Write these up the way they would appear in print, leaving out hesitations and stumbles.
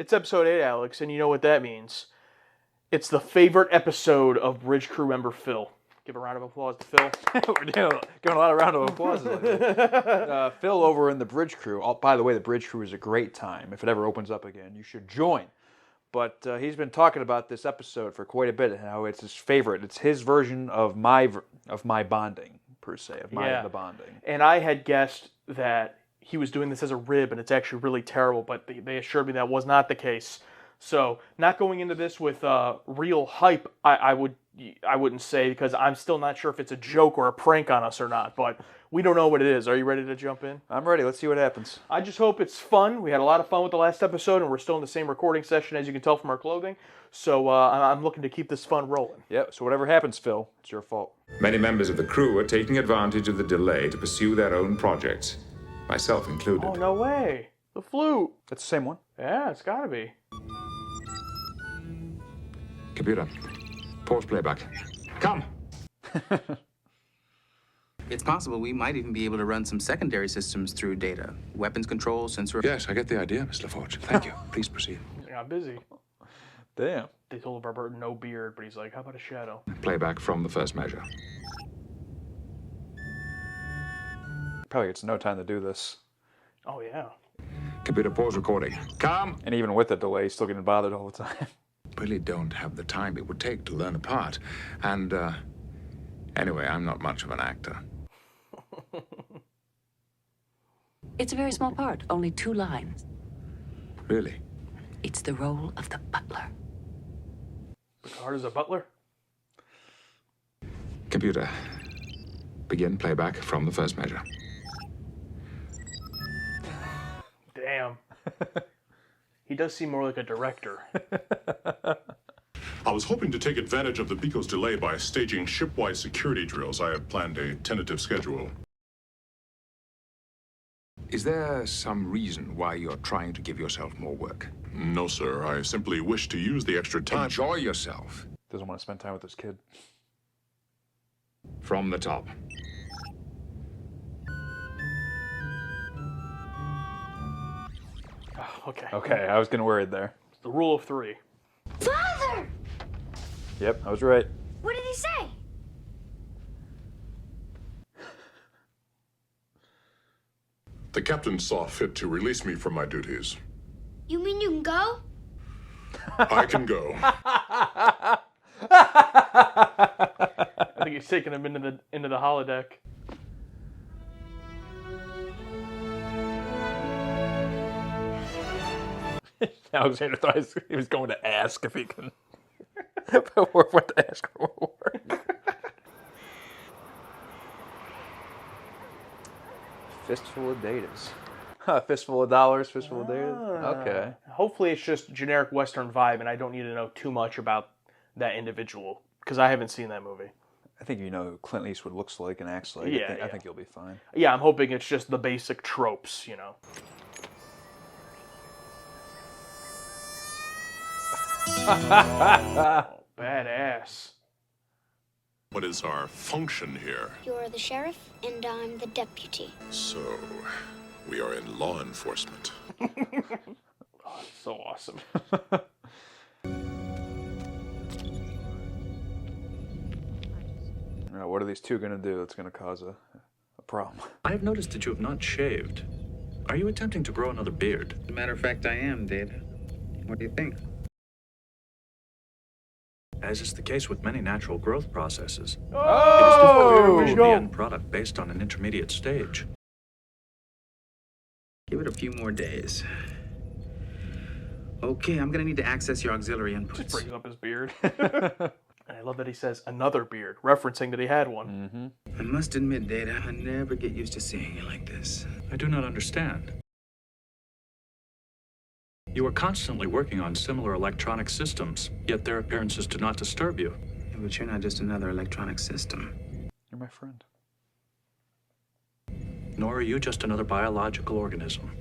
It's episode 8, Alex, and you know what that means. It's the favorite episode of Bridge Crew member Phil. Give a round of applause to Phil. We're giving a lot of round of applause. Phil over in the Bridge Crew. Oh, by the way, the Bridge Crew is a great time. If it ever opens up again, you should join. But he's been talking about this episode for quite a bit, and how it's his favorite. It's his version of my bonding, per se, the bonding. And I had guessed that he was doing this as a rib, and it's actually really terrible, but they assured me that was not the case. So, not going into this with real hype, I wouldn't say, because I'm still not sure if it's a joke or a prank on us or not, but we don't know what it is. Are you ready to jump in? I'm ready. Let's see what happens. I just hope it's fun. We had a lot of fun with the last episode, and we're still in the same recording session, as you can tell from our clothing. So I'm looking to keep this fun rolling. Yep, so whatever happens, Phil, it's your fault. Many members of the crew are taking advantage of the delay to pursue their own projects, myself included. Oh, no way. The flute. That's the same one. Yeah, it's gotta be. Computer, pause playback. Come! It's possible we might even be able to run some secondary systems through data. Weapons control, sensor... Yes, I get the idea, Miss LaForge. Thank you. Please proceed. He got busy. Damn. They told Robert no beard, but he's like, how about a shadow? Playback from the first measure. Probably gets no time to do this. Oh, yeah. Computer, pause recording. Come! And even with the delay, he's still getting bothered all the time. Really don't have the time it would take to learn a part. And, anyway, I'm not much of an actor. It's a very small part, only 2 lines. Really? It's the role of the butler. Picard is a butler? Computer, begin playback from the first measure. Damn. He does seem more like a director. I was hoping to take advantage of the Pico's delay by staging shipwide security drills. I have planned a tentative schedule. Is there some reason why you're trying to give yourself more work? No, sir. I simply wish to use the extra time. Enjoy yourself. Doesn't want to spend time with his kid. From the top. Oh, okay. Okay, I was getting worried there. It's the rule of 3. Father! Yep, I was right. What did he say? The captain saw fit to release me from my duties. You mean you can go? I can go. I think he's taking him into the holodeck. Alexander thought he was going to ask if he can. What to ask for work. Fistful of Datas. Fistful of dollars, fistful of datas. Okay. Hopefully it's just generic Western vibe, and I don't need to know too much about that individual, because I haven't seen that movie. I think you know who Clint Eastwood looks like and acts like. Yeah, I think you'll be fine. Yeah, I'm hoping it's just the basic tropes, you know. Oh, badass. What is our function here? You're the sheriff, and I'm the deputy. So, we are in law enforcement. Oh, so awesome. Now, what are these two going to do that's going to cause a problem? I have noticed that you have not shaved. Are you attempting to grow another beard? As a matter of fact, I am, Data. What do you think? As is the case with many natural growth processes, Oh, it is difficult to here we measure go. the end product based on an intermediate stage. Give it a few more days. Okay, I'm gonna need to access your auxiliary Just inputs. brings up his beard. And I love that he says another beard, referencing that he had one. I must admit, Data, I never get used to seeing you like this. I do not understand. You are constantly working on similar electronic systems, yet their appearances do not disturb you. Yeah, but you're not just another electronic system. You're my friend. Nor are you just another biological organism.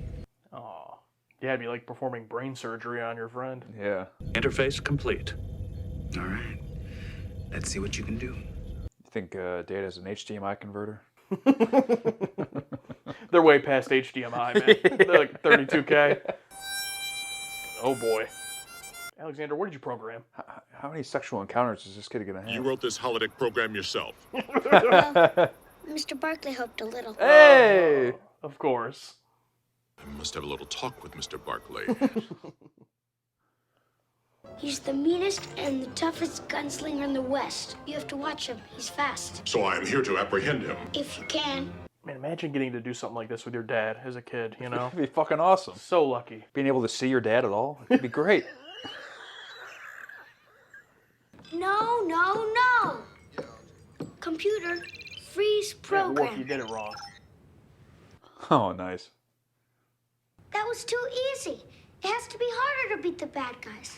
Aw. Yeah, it'd be like performing brain surgery on your friend. Yeah. Interface complete. All right. Let's see what you can do. You think Data's an HDMI converter? They're way past HDMI, man. They're like 32K. Oh boy. Alexander, what did you program? How many sexual encounters is this kid gonna have? You wrote this holodeck program yourself. Mr. Barkley helped a little. Hey! Of course. I must have a little talk with Mr. Barkley. He's the meanest and the toughest gunslinger in the West. You have to watch him. He's fast. So I am here to apprehend him. If you can. Man, imagine getting to do something like this with your dad as a kid, you know? That'd be fucking awesome. So lucky. Being able to see your dad at all, it'd be great. No, no, no. Computer, freeze Yeah, program. Woof, you did it wrong. Oh, nice. That was too easy. It has to be harder to beat the bad guys.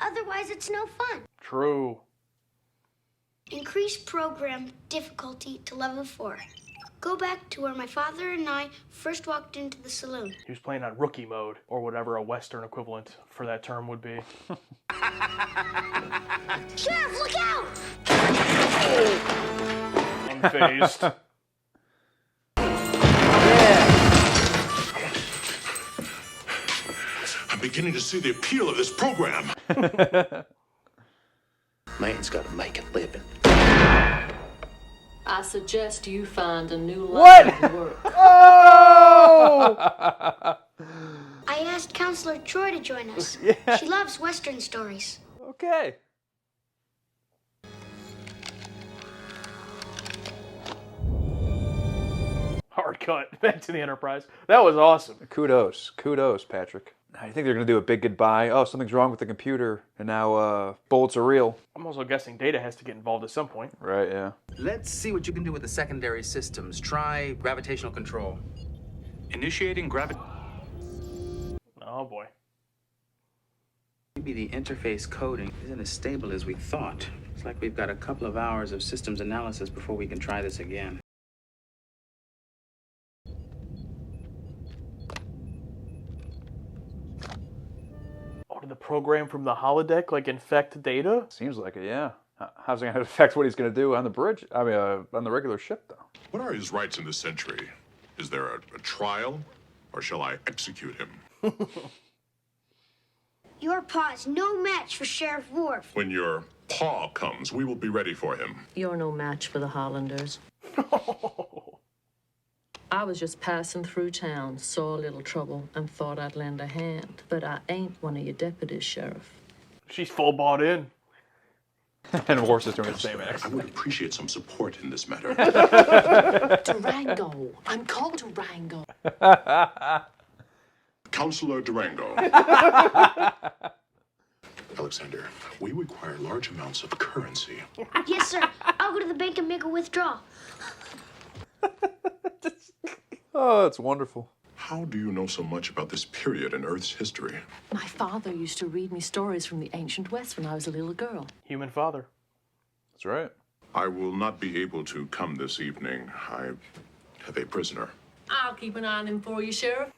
Otherwise, it's no fun. True. Increase program difficulty to level 4. Go back to where my father and I first walked into the saloon. He was playing on rookie mode, or whatever a Western equivalent for that term would be. Sheriff, look out! Unfazed. I'm beginning to see the appeal of this program. Man's got to make a living. I suggest you find a new What? line of work. Oh! I asked Counselor Troy to join us. Yeah. She loves Western stories. Okay. Hard cut. Back to the Enterprise. That was awesome. Kudos, Patrick. I think they're gonna do a big goodbye. Oh, something's wrong with the computer, and now bullets are real. I'm also guessing Data has to get involved at some point. Right? Yeah. Let's see what you can do with the secondary systems. Try gravitational control. Initiating gravity. Oh boy. Maybe the interface coding isn't as stable as we thought. Looks like we've got a couple of hours of systems analysis before we can try this again. Oh, did the program from the holodeck like infect Data? Seems like it. Yeah. How's it gonna affect what he's gonna do on the bridge? I mean, on the regular ship, though. What are his rights in this century? Is there a trial, or shall I execute him? Your pa's no match for Sheriff Worf. When your paw comes, we will be ready for him. You're no match for the Hollanders. I was just passing through town, saw a little trouble, and thought I'd lend a hand. But I ain't one of your deputies, Sheriff. She's full bought in. And Worf is doing the same I accent. would appreciate some support in this matter. Durango. I'm called Durango. Counselor Durango. Alexander, we require large amounts of currency. Yes, sir. I'll go to the bank and make a withdrawal. Oh, that's wonderful. How do you know so much about this period in Earth's history? My father used to read me stories from the ancient West when I was a little girl. Human father. That's right. I will not be able to come this evening. I have a prisoner. I'll keep an eye on him for you, Sheriff.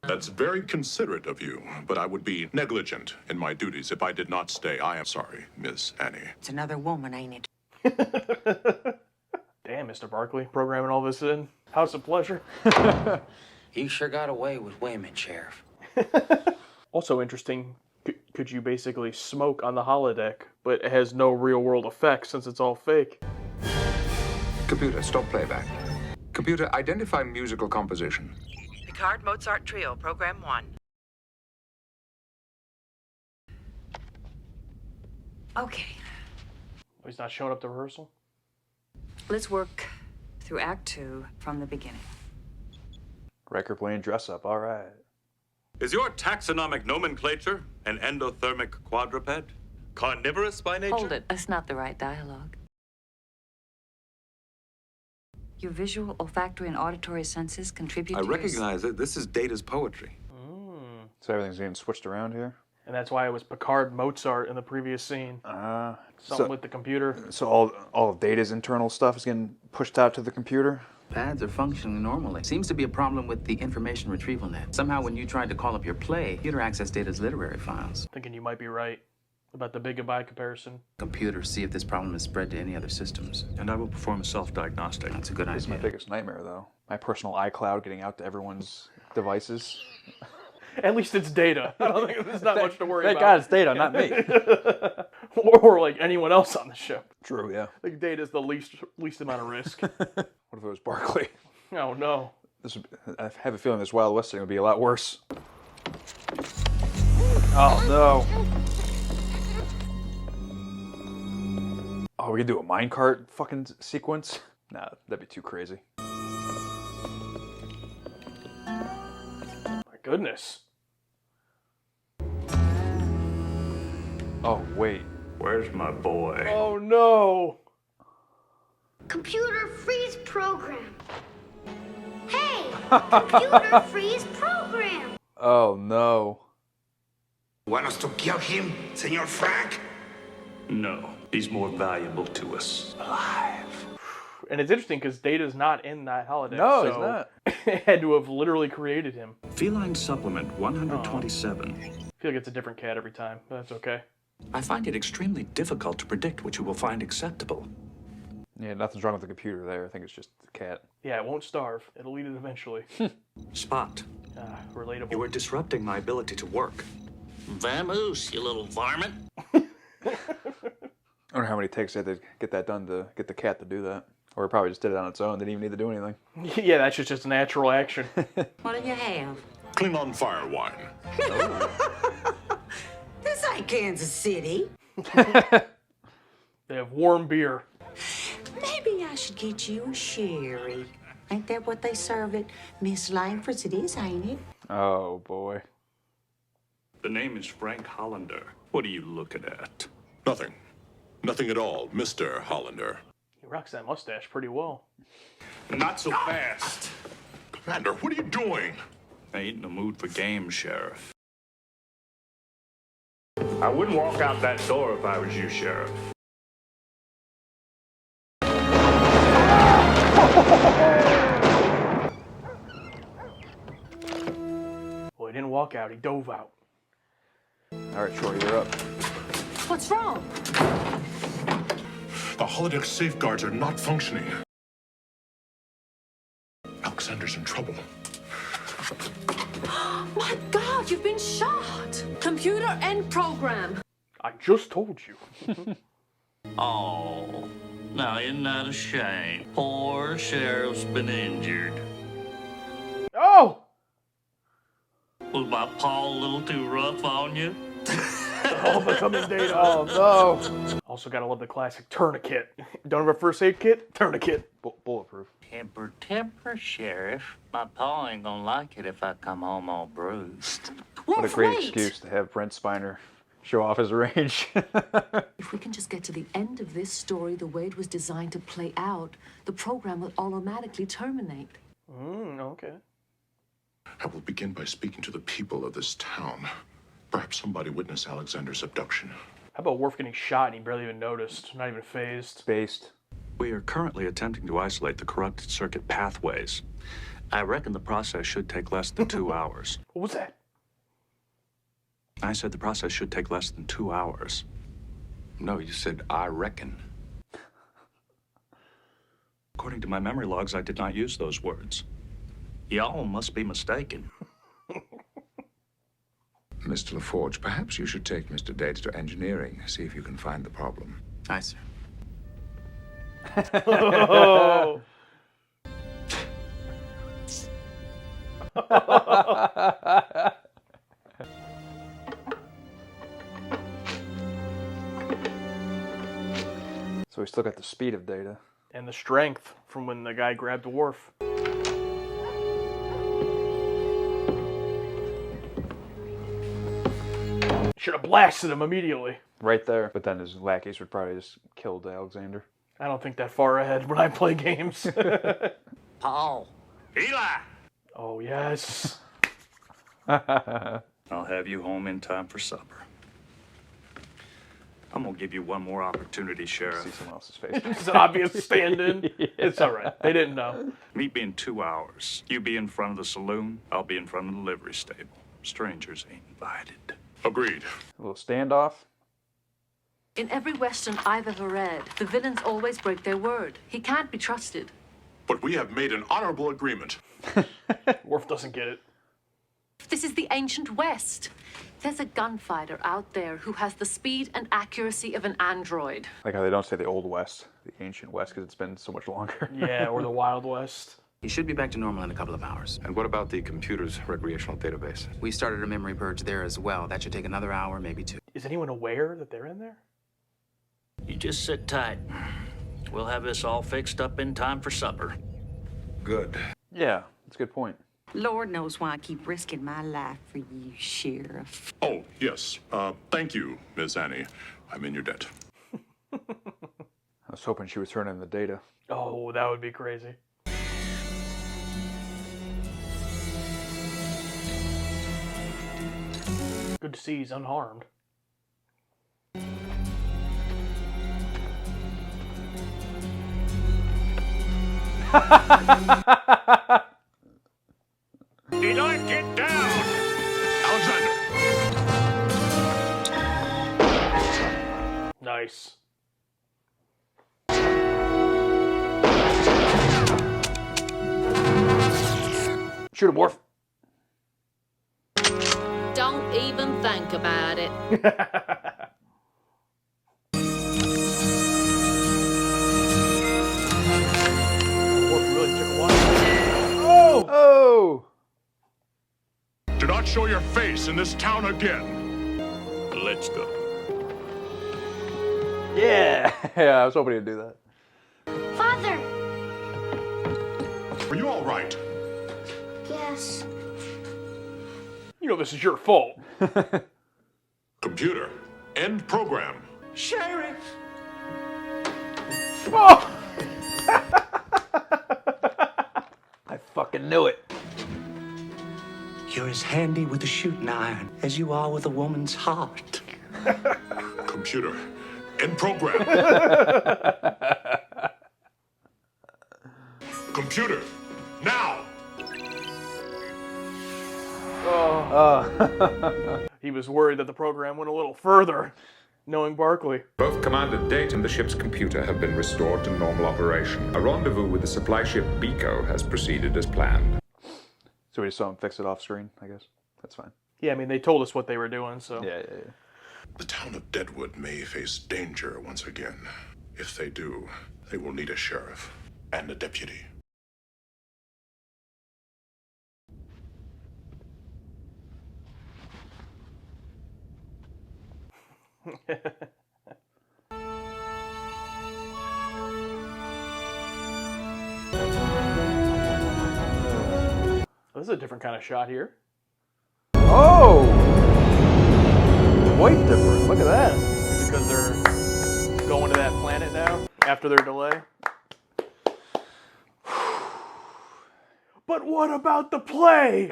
That's very considerate of you, but I would be negligent in my duties if I did not stay. I am sorry, Miss Annie. It's another woman, ain't it? Damn, Mr. Barkley, programming all this in. House of Pleasure. You sure got away with women, Sheriff. Also interesting, could you basically smoke on the holodeck, but it has no real-world effects since it's all fake? Computer, stop playback. Computer, identify musical composition. Picard Mozart Trio, Program 1. Okay, Oh, he's not showing up to rehearsal? let's work through Act 2 from the beginning. Riker playing dress up. All right. Is your taxonomic nomenclature an endothermic quadruped? Carnivorous by nature? Hold it, that's not the right dialogue. Your visual, olfactory, and auditory senses contribute I to your... recognize it. This is Data's poetry. So everything's getting switched around here. And that's why it was Picard Mozart in the previous scene. Something with the computer. So all of Data's internal stuff is getting pushed out to the computer. Pads are functioning normally. Seems to be a problem with the information retrieval net. Somehow when you tried to call up your play, computer accessed Data's literary files. Thinking you might be right about the big goodbye comparison. Computer, see if this problem is spread to any other systems. And I will perform a self-diagnostic. That's a good This is my idea. biggest nightmare, though. My personal iCloud getting out to everyone's devices. At least it's Data. I don't think there's not much to worry Thank about. God it's Data, not me. or like anyone else on the ship. True, yeah. Like Data's the least amount of risk. What if it was Barclay? Oh no. I have a feeling this Wild West thing would be a lot worse. Oh no. Oh, we could do a minecart fucking sequence? Nah, that'd be too crazy. My goodness. Oh, wait. Where's my boy? Oh no. Computer freeze program. Hey, computer freeze program. Oh no. Want us to kill him, Senor Frank? No, he's more valuable to us alive. And it's interesting because Data's not in that holodeck. No, so he's not. They had to have literally created him. Feline supplement 127. I feel like it's a different cat every time, but that's okay. I find it extremely difficult to predict what you will find acceptable. Yeah, nothing's wrong with the computer there. I think it's just the cat. Yeah, it won't starve. It'll eat it eventually. Spot. Relatable. You are disrupting my ability to work. Vamoose, you little varmint. I wonder how many takes they had to get that done to get the cat to do that. Or it probably just did it on its own. Didn't even need to do anything. Yeah, that's just natural action. What do you have? Klingon fire wine. This ain't Kansas City. They have warm beer. Maybe I should get you a sherry. Ain't that what they serve at Miss Langford's? It is, ain't it? Oh, boy. The name is Frank Hollander. What are you looking at? Nothing. Nothing at all, Mr. Hollander. He rocks that mustache pretty well. Not so fast. Commander, what are you doing? I ain't in the mood for games, Sheriff. I wouldn't walk out that door if I was you, Sheriff. Well, he didn't walk out. He dove out. All right, Troy, you're up. What's wrong? The holodeck safeguards are not functioning. Alexander's in trouble. My God, you've been shot! Computer end program. I just told you. Oh, now isn't that a shame? Poor Sheriff's been injured. Oh! Was my paw a little too rough on you? All becoming Data. Oh no! Also gotta love the classic tourniquet. Don't have a first aid kit? Tourniquet. Bulletproof. Temper, Sheriff. My paw ain't gonna like it if I come home all bruised. What a great excuse to have Brent Spiner show off his range. If we can just get to the end of this story the way it was designed to play out, the program will automatically terminate. Okay. I will begin by speaking to the people of this town. Perhaps somebody witnessed Alexander's abduction. How about Worf getting shot and he barely even noticed? Not even phased. Based. We are currently attempting to isolate the corrupted circuit pathways. I reckon the process should take less than 2 hours. What was that? I said the process should take less than 2 hours. No, you said, I reckon. According to my memory logs, I did not use those words. Y'all must be mistaken. Mr. LaForge, perhaps you should take Mr. Data to engineering, see if you can find the problem. Aye, sir. Oh. So we still got the speed of Data. And the strength from when the guy grabbed Worf. Should have blasted him immediately. Right there. But then his lackeys would probably just killed Alexander. I don't think that far ahead when I play games. Paul. Eli! Oh, yes. I'll have you home in time for supper. I'm gonna give you one more opportunity, Sheriff. See someone else's face. It's an obvious stand-in. Yeah. It's all right. They didn't know. Meet me in 2 hours. You be in front of the saloon. I'll be in front of the livery stable. Strangers ain't invited. Agreed. A little standoff. In every Western I've ever read, the villains always break their word. He can't be trusted. But we have made an honorable agreement. Worf doesn't get it. This is the ancient West. There's a gunfighter out there who has the speed and accuracy of an android. Like how they don't say the Old West, the ancient West, because it's been so much longer. Yeah, or the Wild West. He should be back to normal in a couple of hours. And what about the computer's recreational database? We started a memory purge there as well. That should take another hour, maybe 2. Is anyone aware that they're in there? You just sit tight. We'll have this all fixed up in time for supper. Good. Yeah, that's a good point. Lord knows why I keep risking my life for you, Sheriff. Oh, yes. Thank you, Miss Annie. I'm in your debt. I was hoping she would turn in the data. Oh, that would be crazy. Good to see he's unharmed. Eloy, get down! Alexander! Nice. Shoot him, Worf. Don't even think about it. Oh! Do not show your face in this town again. Let's go. Yeah! Yeah, I was hoping he'd do that. Father! Are you all right? Yes. You know this is your fault. Computer, end program. Sheriff! Oh! I fucking knew it. You're as handy with a shooting iron as you are with a woman's heart. Computer, end program. Computer, now! He was worried that the program went a little further, knowing Barclay. Both Commander Date and the ship's computer have been restored to normal operation. A rendezvous with the supply ship Biko has proceeded as planned. So we just saw him fix it off screen, I guess. That's fine. Yeah, I mean, they told us what they were doing, so. Yeah. The town of Deadwood may face danger once again. If they do, they will need a sheriff and a deputy. This is a different kind of shot here. Oh! Quite different. Look at that. Is it because they're going to that planet now after their delay? But what about the play?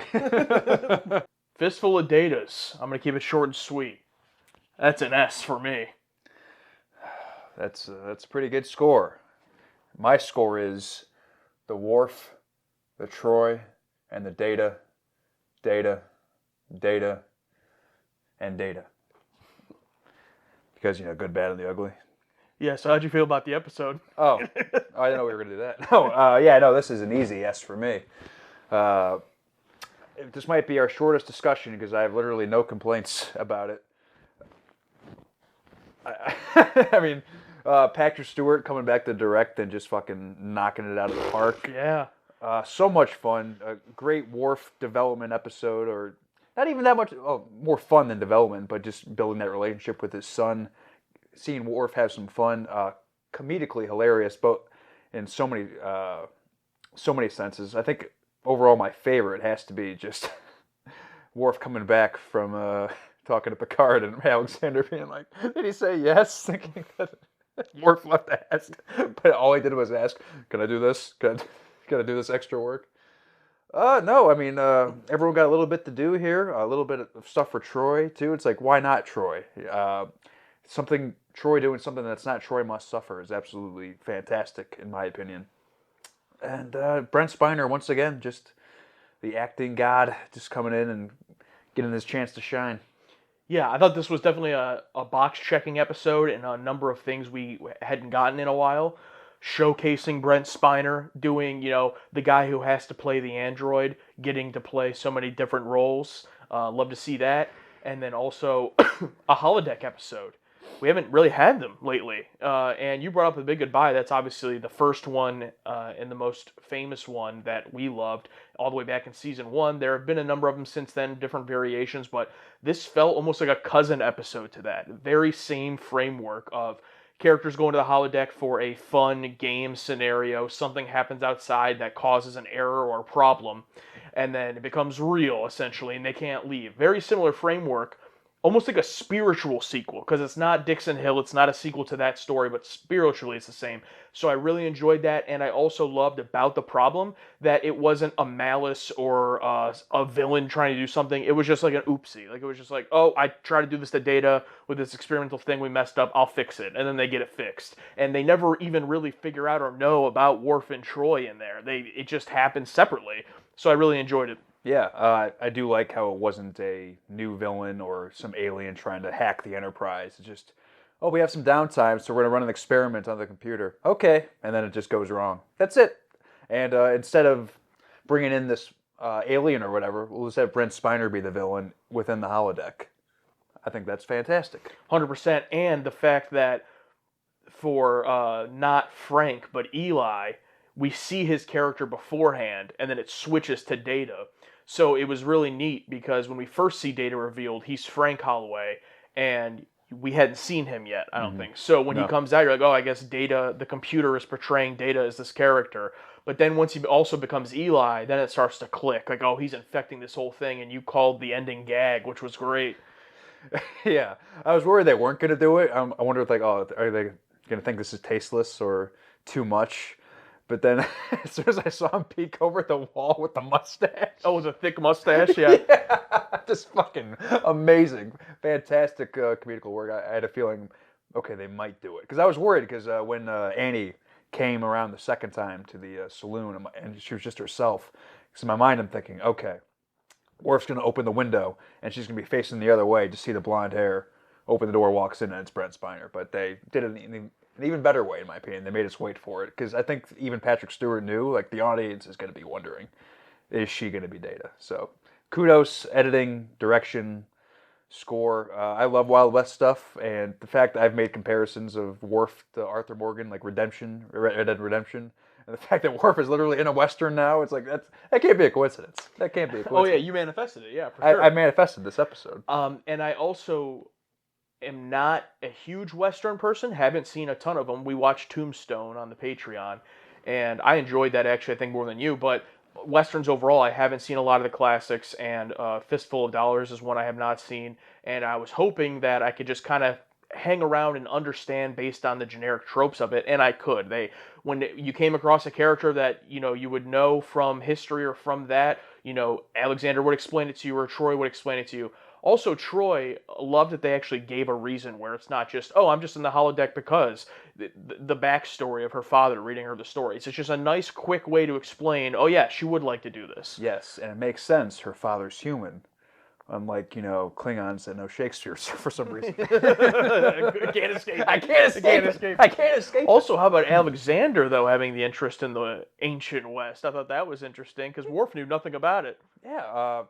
Fistful of Datas. I'm going to keep it short and sweet. That's an S for me. That's a pretty good score. My score is the Worf, the Troy, and the Data, and Data. Because, good, bad, and the ugly. Yeah, so how'd you feel about the episode? Oh, I didn't know we were going to do that. No, this is an easy S for me. This might be our shortest discussion because I have literally no complaints about it. I mean, Patrick Stewart coming back to direct and just fucking knocking it out of the park. Yeah. So much fun. A great Worf development episode, or not even that much, more fun than development, but just building that relationship with his son, seeing Worf have some fun, comedically hilarious, but in so many senses. I think overall my favorite has to be just Worf coming back from talking to Picard and Alexander being like, "Did he say yes?" Thinking that Worf left to ask, but all he did was ask, "Can I do this? Can I do this extra work?" No, I mean, everyone got a little bit to do here, a little bit of stuff for Troy, too. It's like, why not Troy? Troy doing something that's not Troy Must Suffer is absolutely fantastic, in my opinion. And Brent Spiner, once again, just the acting god, just coming in and getting his chance to shine. Yeah, I thought this was definitely a box-checking episode and a number of things we hadn't gotten in a while. showcasing Brent Spiner doing, the guy who has to play the android, getting to play so many different roles. Love to see that. And then also a holodeck episode. We haven't really had them lately. And you brought up The Big Goodbye. That's obviously the first one and the most famous one that we loved all the way back in season 1. There have been a number of them since then, different variations, but this felt almost like a cousin episode to that. Very same framework of characters going to the holodeck for a fun game scenario. Something happens outside that causes an error or a problem, and then it becomes real, essentially, and they can't leave. Very similar framework, almost like a spiritual sequel, because it's not Dixon Hill, it's not a sequel to that story, but spiritually it's the same. So I really enjoyed that, and I also loved about the problem that it wasn't a malice or a villain trying to do something. It was just like an oopsie. Like, it was just like, oh, I tried to do this to Data with this experimental thing, we messed up, I'll fix it. And then they get it fixed. And they never even really figure out or know about Worf and Troy in there. It just happens separately. So I really enjoyed it. Yeah, I do like how it wasn't a new villain or some alien trying to hack the Enterprise. It's just, oh, we have some downtime, so we're going to run an experiment on the computer. Okay, and then it just goes wrong. That's it. And instead of bringing in this alien or whatever, we'll just have Brent Spiner be the villain within the holodeck. I think that's fantastic. 100%. And the fact that for not Frank, but Eli, we see his character beforehand, and then it switches to Data. So it was really neat because when we first see Data revealed, he's Frank Holloway, and we hadn't seen him yet, I don't think. So when he comes out, you're like, oh, I guess Data, the computer is portraying Data as this character. But then once he also becomes Eli, then it starts to click. Like, oh, he's infecting this whole thing, and you called the ending gag, which was great. Yeah, I was worried they weren't going to do it. I wonder if, like, oh, are they going to think this is tasteless or too much? But then, as soon as I saw him peek over the wall with the mustache. Oh, with a thick mustache, yeah. Yeah, just fucking amazing. Fantastic comedical work. I had a feeling, okay, they might do it. Because I was worried, because when Annie came around the second time to the saloon, and she was just herself, so in my mind I'm thinking, okay, Worf's going to open the window, and she's going to be facing the other way to see the blonde hair. Open the door, walks in, and it's Brent Spiner. But they did it in an even better way, in my opinion. They made us wait for it. Because I think even Patrick Stewart knew, like, the audience is going to be wondering, is she going to be Data? So kudos, editing, direction, score. I love Wild West stuff, and the fact that I've made comparisons of Worf to Arthur Morgan, like Redemption, Red Dead Redemption, and the fact that Worf is literally in a Western now, it's like, that can't be a coincidence. That can't be a coincidence. Oh, yeah, you manifested it, yeah, for sure. I manifested this episode. And I also am not a huge Western person, haven't seen a ton of them. We watched Tombstone on the Patreon, and I enjoyed that, actually, I think, more than you, but Westerns overall, I haven't seen a lot of the classics, and Fistful of Dollars is one I have not seen, and I was hoping that I could just kind of hang around and understand based on the generic tropes of it, and I could. When you came across a character that, you would know from history or from that, Alexander would explain it to you, or Troy would explain it to you. Also, Troy loved that they actually gave a reason where it's not just, oh, I'm just in the holodeck because the backstory of her father reading her the stories. It's just a nice, quick way to explain, oh, yeah, she would like to do this. Yes, and it makes sense. Her father's human. Unlike, Klingons that know Shakespeare for some reason. I can't escape. I can't escape. Also, how about Alexander, though, having the interest in the ancient West? I thought that was interesting because Worf knew nothing about it. Yeah,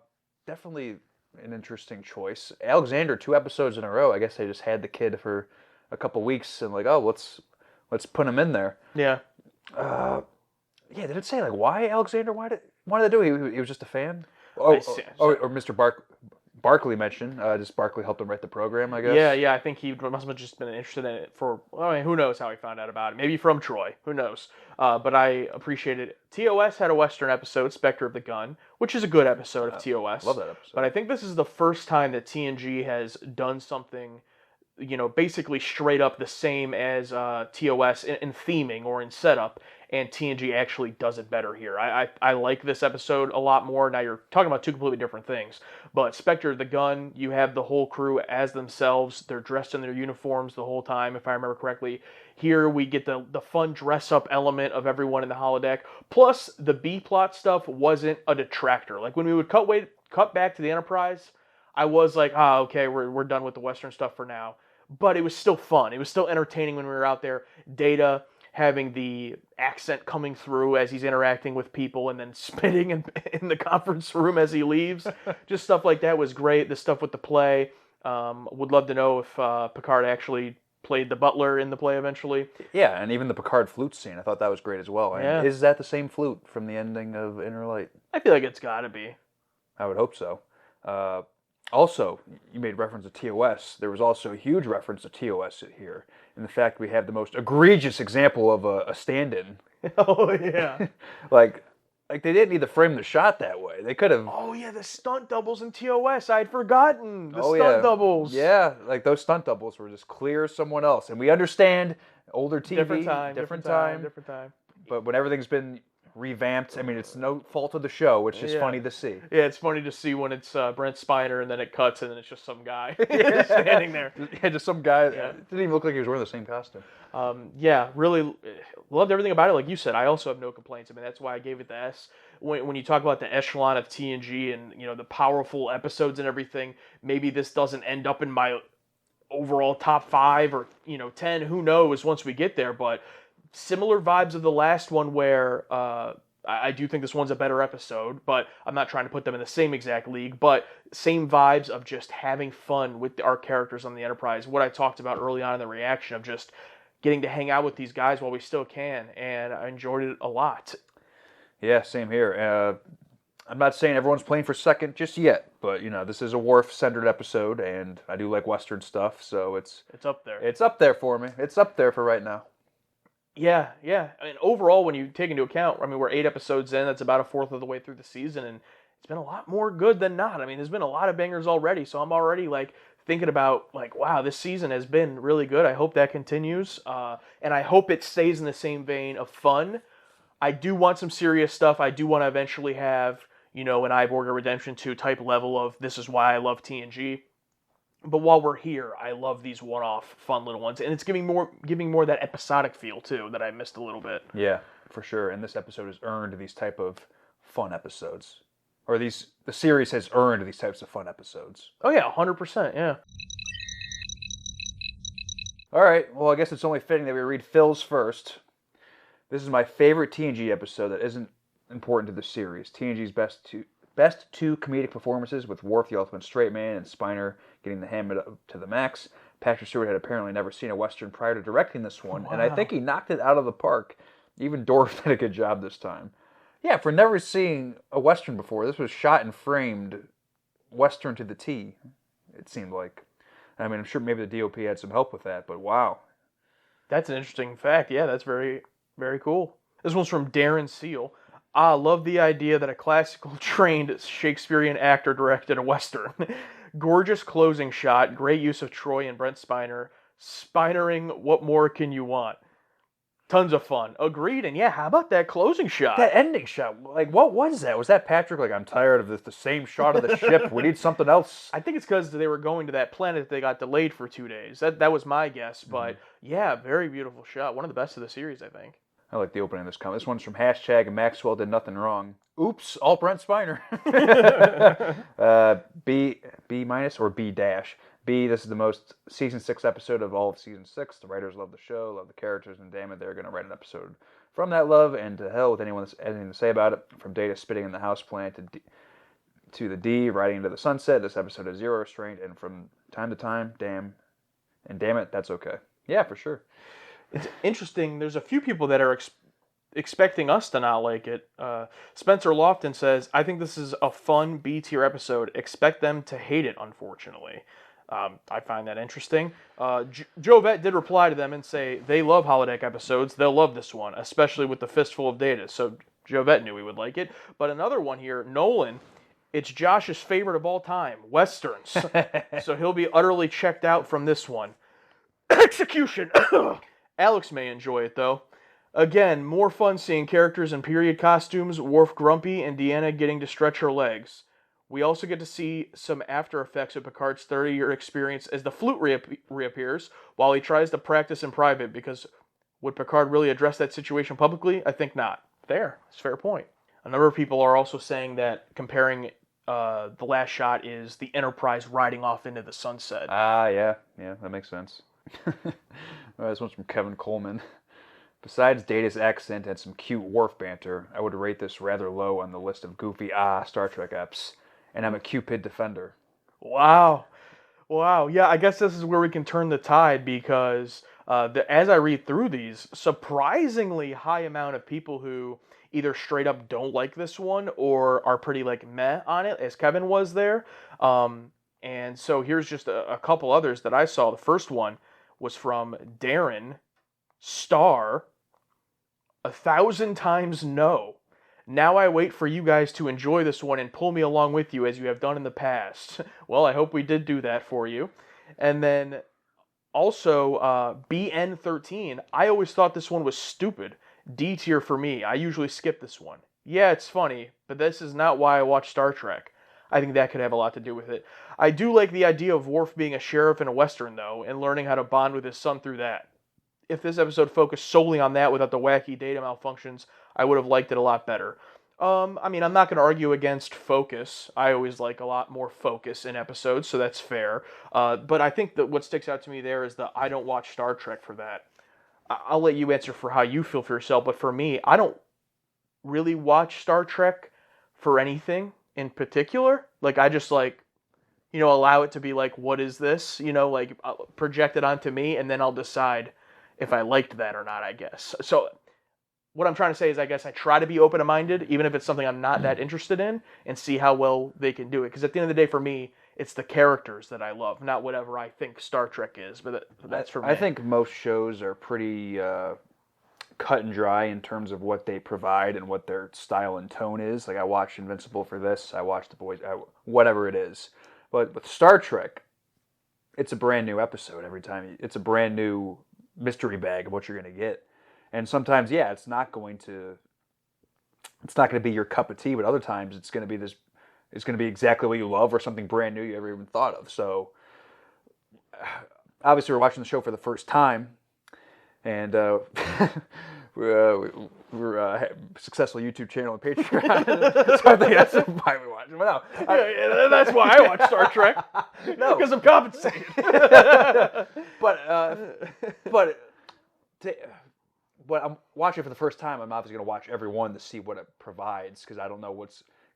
definitely an interesting choice. Alexander, 2 episodes in a row. I guess they just had the kid for a couple weeks and like, oh, let's put him in there. Yeah. Yeah. Did it say like why Alexander? Why did they do it? He was just a fan. Or Mr. Barkley mentioned. Just Barkley helped him write the program, I guess. Yeah. I think he must have just been interested in it for. I mean, who knows how he found out about it? Maybe from Troy. Who knows? But I appreciated it. TOS had a Western episode, Spectre of the Gun, which is a good episode of TOS. Love that episode. But I think this is the first time that TNG has done something, basically straight up the same as TOS in theming or in setup, and TNG actually does it better here. I like this episode a lot more. Now you're talking about 2 completely different things, but Spectre of the Gun, you have the whole crew as themselves. They're dressed in their uniforms the whole time, if I remember correctly. Here we get the fun dress-up element of everyone in the holodeck. Plus, the B-plot stuff wasn't a detractor. Like, when we would cut back to the Enterprise, I was like, okay, we're done with the Western stuff for now. But it was still fun. It was still entertaining when we were out there. Data having the accent coming through as he's interacting with people and then spitting in the conference room as he leaves. Just stuff like that was great. The stuff with the play. Would love to know if Picard actually played the butler in the play eventually. Yeah, and even the Picard flute scene, I thought that was great as well. Yeah. And is that the same flute from the ending of Inner Light? I feel like it's got to be. I would hope so. Also, you made reference to TOS. There was also a huge reference to TOS here, in the fact we have the most egregious example of a stand-in. Oh, yeah. like they didn't need to frame the shot that way. They could have... Oh, yeah, the stunt doubles in TOS. I'd forgotten. The stunt yeah. doubles. Yeah, like those stunt doubles were just clear as someone else. And we understand older TV, Different time. But when everything's been revamped, I mean, it's no fault of the show. It's just funny to see. Yeah, it's funny to see when it's Brent Spiner and then it cuts and then it's just some guy standing there. Yeah, just some guy. Yeah. It didn't even look like he was wearing the same costume. Yeah, really loved everything about it. Like you said, I also have no complaints. I mean, that's why I gave it the S. When you talk about the echelon of TNG and, you know, the powerful episodes and everything, maybe this doesn't end up in my overall top 5 or, you know, 10. Who knows once we get there, but similar vibes of the last one where I do think this one's a better episode, but I'm not trying to put them in the same exact league, but same vibes of just having fun with our characters on the Enterprise. What I talked about early on in the reaction of just getting to hang out with these guys while we still can, and I enjoyed it a lot. Yeah, same here. I'm not saying everyone's playing for second just yet, but, you know, this is a Worf-centered episode, and I do like Western stuff, so it's up there. It's up there for me. It's up there for right now. Yeah. I mean, overall, when you take into account, I mean, we're 8 episodes in. That's about a fourth of the way through the season, and it's been a lot more good than not. I mean, there's been a lot of bangers already, so I'm already, like, thinking about, like, wow, this season has been really good. I hope that continues, and I hope it stays in the same vein of fun. I do want some serious stuff. I do want to eventually have, you know, an Iborg or Redemption 2 type level of this is why I love TNG. But while we're here, I love these one-off fun little ones, and it's giving more that episodic feel too that I missed a little bit. Yeah, for sure. And this episode has earned these type of fun episodes, or the series has earned these types of fun episodes. Oh yeah, 100%. Yeah. All right. Well, I guess it's only fitting that we read Phil's first. This is my favorite TNG episode that isn't important to the series. TNG's best two comedic performances, with Worf the Ultimate Straight Man and Spiner getting the hammer up to the max. Patrick Stewart had apparently never seen a Western prior to directing this one, and I think he knocked it out of the park. Even Dorff did a good job this time. Yeah, for never seeing a Western before, this was shot and framed Western to the T, it seemed like. I mean, I'm sure maybe the DOP had some help with that, but wow. That's an interesting fact. Yeah, that's very, very cool. This one's from Darren Seal. I love the idea that a classical trained Shakespearean actor directed a Western. Gorgeous closing shot, great use of Troy and Brent Spiner. Spinering, what more can you want? Tons of fun. Agreed, and yeah, how about that closing shot? That ending shot, like, what was that? Was that Patrick, like, I'm tired of the same shot of the ship, we need something else? I think it's because they were going to that planet that they got delayed for 2 days. That was my guess, but yeah, very beautiful shot. One of the best of the series, I think. I like the opening of this comment. This one's from Hashtag and Maxwell Did Nothing Wrong. Oops, all Brent Spiner. B minus or B dash. B, this is the most season 6 episode of all of season 6. The writers love the show, love the characters, and damn it, they're going to write an episode from that love, and to hell with anyone that's anything to say about it. From Data spitting in the houseplant to the D riding into the sunset, this episode has zero restraint, and from time to time, damn it, that's okay. Yeah, for sure. It's interesting. There's a few people that are expecting us to not like it. Spencer Lofton says, I think this is a fun B-tier episode. Expect them to hate it, unfortunately. I find that interesting. Joe Vett did reply to them and say they love holodeck episodes. They'll love this one, especially with the Fistful of Datas. So Joe Vett knew we would like it. But another one here, Nolan, it's Josh's favorite of all time, Westerns. So he'll be utterly checked out from this one. Execution! Alex may enjoy it, though. Again, more fun seeing characters in period costumes, Worf grumpy, and Deanna getting to stretch her legs. We also get to see some after effects of Picard's 30-year experience as the flute reappears while he tries to practice in private, because would Picard really address that situation publicly? I think not. There. It's a fair point. A number of people are also saying that comparing the last shot is the Enterprise riding off into the sunset. Yeah, that makes sense. This one's from Kevin Coleman. Besides Data's accent and some cute Worf banter, I would rate this rather low on the list of goofy Star Trek eps, and I'm a Cupid defender. Wow. Wow. Yeah, I guess this is where we can turn the tide because as I read through these, surprisingly high amount of people who either straight up don't like this one or are pretty like meh on it, as Kevin was there. And so here's just a couple others that I saw. The first one was from Darren Star, 1,000 times no. Now I wait for you guys to enjoy this one and pull me along with you as you have done in the past. Well, I hope we did do that for you. And then also BN13, I always thought this one was stupid. D tier for me. I usually skip this one. Yeah, it's funny, but this is not why I watch Star Trek. I think that could have a lot to do with it. I do like the idea of Worf being a sheriff in a Western, though, and learning how to bond with his son through that. If this episode focused solely on that without the wacky data malfunctions, I would have liked it a lot better. I mean, I'm not going to argue against focus. I always like a lot more focus in episodes, so that's fair. But I think that what sticks out to me there is that I don't watch Star Trek for that. I'll let you answer for how you feel for yourself, but for me, I don't really watch Star Trek for anything in particular. Like, I just like, allow it to be like, what is this? Like project it onto me, and then I'll decide if I liked that or not, I guess. So what I'm trying to say is I guess I try to be open-minded, even if it's something I'm not that interested in, and see how well they can do it. Because at the end of the day, for me, it's the characters that I love, not whatever I think Star Trek is. But that's for me. I think most shows are pretty cut and dry in terms of what they provide and what their style and tone is. Like, I watched Invincible for this. I watched The Boys, whatever it is. But with Star Trek, it's a brand new episode every time. It's a brand new mystery bag of what you're going to get. And sometimes, yeah, it's not going to be your cup of tea, but other times it's going to be exactly what you love or something brand new you ever even thought of. So obviously we're watching the show for the first time, and we're a successful YouTube channel and Patreon. So I think that's why we watch it. But no, that's why I watch Star Trek. No, because I'm compensated. But I'm watching it for the first time. I'm obviously going to watch every one to see what it provides because I don't know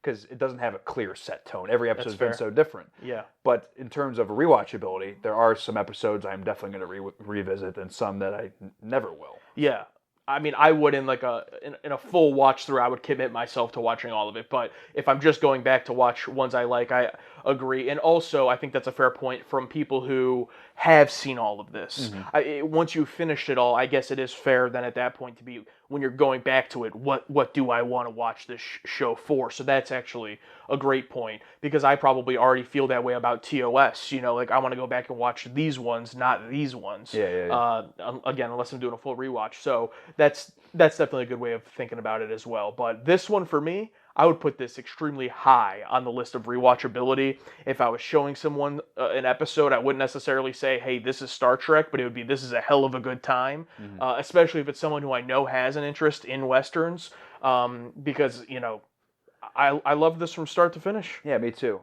because it doesn't have a clear set tone. Every episode's been so different. Yeah. But in terms of rewatchability, there are some episodes I'm definitely going to revisit and some that I never will. Yeah. I mean, I would in a full watch through, I would commit myself to watching all of it. But if I'm just going back to watch ones I like, I agree. And also, I think that's a fair point from people who have seen all of this. Once you've finished it all, I guess it is fair then at that point to be, when you're going back to it, what do I want to watch this show for? So that's actually a great point, because I probably already feel that way about TOS. Like, I want to go back and watch these ones, not these ones. Yeah. Again, unless I'm doing a full rewatch. So that's definitely a good way of thinking about it as well. But this one, for me, I would put this extremely high on the list of rewatchability. If I was showing someone an episode, I wouldn't necessarily say, hey, this is Star Trek, but it would be, this is a hell of a good time, especially if it's someone who I know has an interest in Westerns, because, I love this from start to finish. Yeah, me too.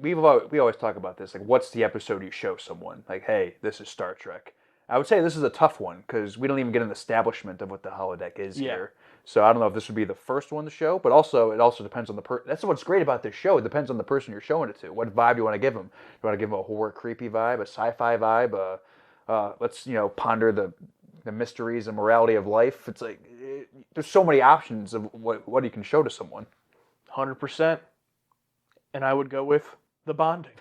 We always talk about this, like, what's the episode you show someone? Like, hey, this is Star Trek. I would say this is a tough one, because we don't even get an establishment of what the holodeck is here. So I don't know if this would be the first one to show, but also it also depends on the person. That's what's great about this show. It depends on the person you're showing it to. What vibe do you want to give them? Do you want to give them a horror, creepy vibe, a sci-fi vibe? Let's ponder the mysteries and morality of life. It's like there's so many options of what you can show to someone. 100%. And I would go with the bonding.